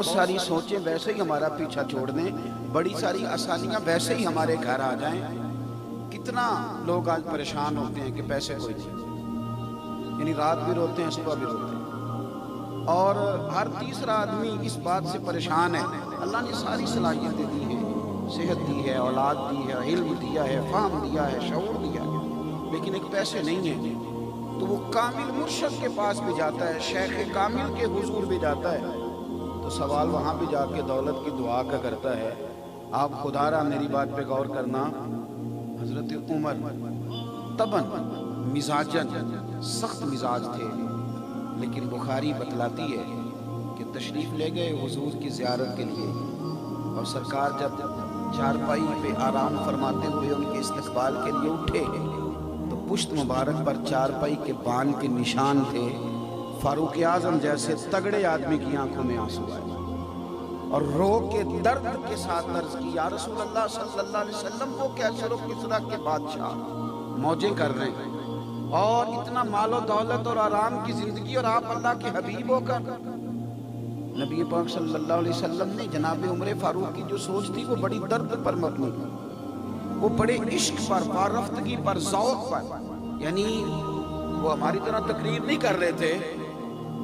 ساری سوچیں ویسے ہی ہمارا پیچھا چھوڑ دیں، بڑی ساری آسانیاں ویسے ہی ہمارے گھر آ جائیں۔ کتنا لوگ آج پریشان ہوتے ہیں کہ پیسے کوئی نہیں، یعنی رات بھی روتے ہیں صبح بھی روتے ہیں، اور ہر تیسرا آدمی اس بات سے پریشان ہے۔ اللہ نے ساری صلاحیتیں دی ہیں، صحت دی ہے، اولاد دی ہے، علم دیا ہے، فہم دیا ہے، شعور دیا ہے، لیکن ایک پیسے نہیں ہیں۔ تو وہ کامل مرشد کے پاس بھی جاتا ہے، شیخ کامل کے حضور بھی جاتا ہے، تو سوال وہاں بھی جا کے دولت کی دعا کا کرتا ہے۔ آپ خدا را میری بات پہ غور کرنا، حضرت عمر طبعاً مزاجاً سخت مزاج تھے، لیکن بخاری بتلاتی ہے کہ تشریف لے گئے حضور کی زیارت کے لیے، اور سرکار جب چارپائی پہ آرام فرماتے ہوئے ان کے استقبال کے لیے اٹھے تو پشت مبارک پر چارپائی کے بان کے نشان تھے۔ فاروق اعظم جیسے تگڑے آدمی کی آنکھوں میں آنسو آئے اور رو کے درد کے ساتھ عرض کی، یا رسول اللہ صلی اللہ علیہ وسلم، وہ کیسر و کسریٰ کے بادشاہ موجیں کر رہے ہیں اور اتنا مال و دولت اور آرام کی زندگی، اور آپ اللہ کے حبیب ہو کر۔ نبی پاک صلی اللہ علیہ وسلم نے جناب عمر فاروق کی جو سوچ تھی وہ بڑی درد پر مبنی تھی، وہ بڑے عشق پر، بارفتگی پر، ذوق پر، یعنی وہ ہماری طرح تقریر نہیں کر رہے تھے،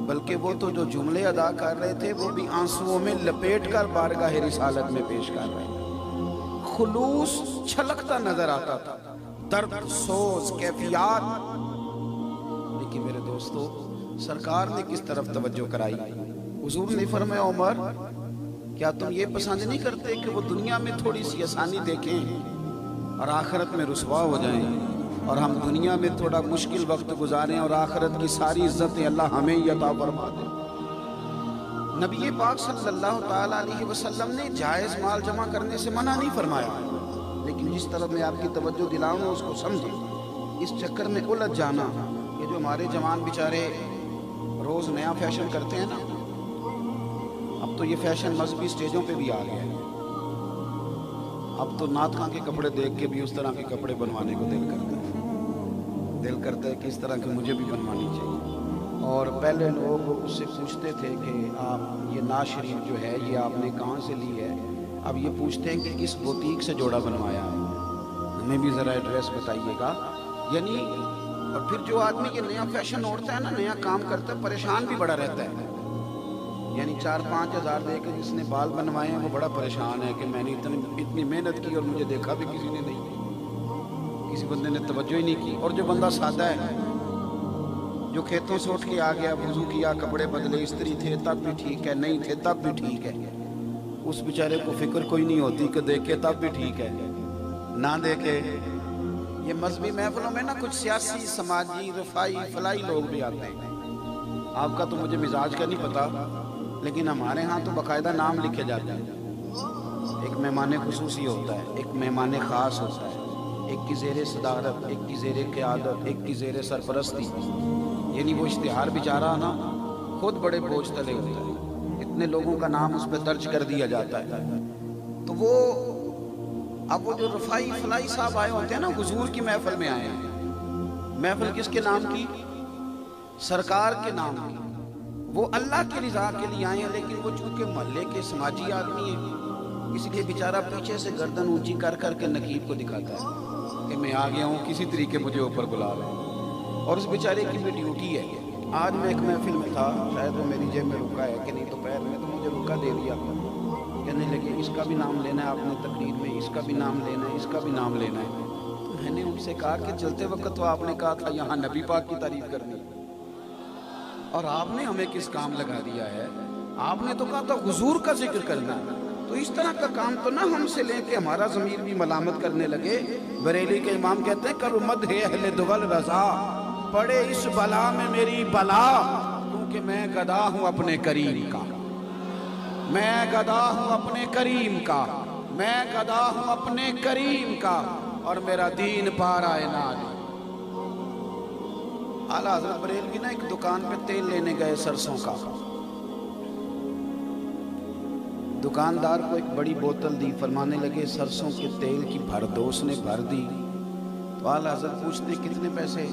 بلکہ وہ تو جو جملے ادا کر رہے تھے وہ بھی آنسوؤں میں لپیٹ کر بارگاہ رسالت میں پیش کر رہے ہیں۔ خلوص چھلکتا نظر آتا تھا، درد، سوز، کیفیات۔ لیکن میرے دوستو، سرکار نے کس طرف توجہ کرائی؟ حضور نے فرمایا، عمر کیا تم یہ پسند نہیں کرتے کہ وہ دنیا میں تھوڑی سی آسانی دیکھیں اور آخرت میں رسوا ہو جائیں، اور ہم دنیا میں تھوڑا مشکل وقت گزاریں اور آخرت کی ساری عزتیں اللہ ہمیں ہی عطا فرما دیں؟ نبی پاک صلی اللہ تعالیٰ علیہ وسلم نے جائز مال جمع کرنے سے منع نہیں فرمایا، لیکن جس طرح میں آپ کی توجہ دلاؤں اس کو سمجھیں۔ اس چکر میں الجھ جانا، یہ جو ہمارے جوان بیچارے روز نیا فیشن کرتے ہیں نا، اب تو یہ فیشن مذہبی سٹیجوں پہ بھی آ گیا ہے، اب تو نعت خاں کے کپڑے دیکھ کے بھی اس طرح کے کپڑے بنوانے کو دل کرتا ہے کہ اس طرح کے مجھے بھی بنوانی چاہیے۔ اور پہلے لوگ اس سے پوچھتے تھے کہ آپ یہ نعت شریف جو ہے یہ آپ نے کہاں سے لی ہے، اب یہ پوچھتے ہیں کہ کس بوتیک سے جوڑا بنوایا ہے، ہمیں بھی ذرا ایڈریس بتائیے گا۔ یعنی اور پھر جو آدمی یہ نیا فیشن اوڑھتا ہے نا، نیا کام کرتا ہے، پریشان بھی بڑا رہتا ہے، یعنی 4-5 ہزار دے کے جس نے بال بنوائے ہیں وہ بڑا پریشان ہے کہ میں نے اتنی محنت کی اور مجھے دیکھا بھی کسی نے نہیں، کسی بندے نے توجہ ہی نہیں کی۔ اور جو بندہ سادہ ہے، جو کھیتوں سے اٹھ کے آ گیا، وضو کیا، کپڑے بدلے، استری تھے تب بھی ٹھیک ہے، نہیں تھے تب بھی ٹھیک ہے، اس بیچارے کو فکر کوئی نہیں ہوتی کہ دیکھے تب بھی ٹھیک ہے، نہ دیکھے۔ یہ مذہبی محفلوں میں نا کچھ سیاسی، سماجی، رفائی، فلاحی لوگ بھی آتے ہیں، آپ کا تو مجھے مزاج کا نہیں پتا، لیکن ہمارے ہاں تو باقاعدہ نام لکھے جاتے ہیں، ایک مہمان خصوصی ہوتا ہے، ایک مہمان خاص ہوتا ہے، ایک کی زیر صدارت، ایک کی زیر قیادت، ایک کی زیر سرپرستی، یعنی وہ اشتہار بیچارہ نا خود بڑے بوجھ تلے ہوتا ہے، اتنے لوگوں کا نام اس پہ درج کر دیا جاتا ہے۔ تو وہ اب وہ جو رفائی فلاحی صاحب آئے ہوتے ہیں نا، حضور کی محفل میں آئے ہیں، محفل کس کے نام کی؟ سرکار کے نام کی، وہ اللہ کی رضا کے لیے آئے ہیں، لیکن وہ چونکہ محلے کے سماجی آدمی ہیں، اس لیے بیچارہ پیچھے سے گردن اونچی کر کر کے نقیب کو دکھاتا ہے کہ میں آ گیا ہوں، کسی طریقے مجھے اوپر بلا لیں، اور اس بیچارے کی بھی ڈیوٹی ہے۔ آج میں ایک محفل میں تھا، شاید وہ میری جیب میں رکا ہے کہ نہیں، دوپہر میں تو مجھے رکا دے دیا، کہنے لگے اس کا بھی نام لینا ہے آپ نے تقریر میں، اس کا بھی نام لینا ہے، اس کا بھی نام لینا ہے۔ تو میں نے ان سے کہا کہ چلتے وقت تو آپ نے کہا تھا یہاں نبی پاک کی تعریف کرنی، اور آپ نے ہمیں کس کام لگا دیا ہے؟ آپ نے تو کہا تھا حضور کا ذکر کرنا۔ تو اس طرح کا کام تو نہ ہم سے لیں کہ ہمارا ضمیر بھی ملامت کرنے لگے۔ بریلی کے امام کہتے ہیں کرو مدح اہل دول رضا، پڑے اس بلا میں میری بلا، کیونکہ میں گدا ہوں اپنے کریم کا، میں گدا ہوں اپنے کریم کا، میں گدا ہوں اپنے کریم کا، اور میرا دین پارا ناج۔ اعلیٰ حضرت بریلوی نا ایک دکان پہ تیل لینے گئے سرسوں کا، دکاندار کو ایک بڑی بوتل دی، فرمانے لگے سرسوں کے تیل کی بھر دو، اس نے بھر دی، تو اعلیٰ حضرت پوچھتے کتنے پیسے؟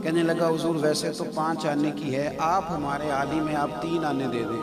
کہنے لگا حضور ویسے تو 5 آنے کی ہے، آپ ہمارے عالم ہیں، آپ 3 آنے دے دیں۔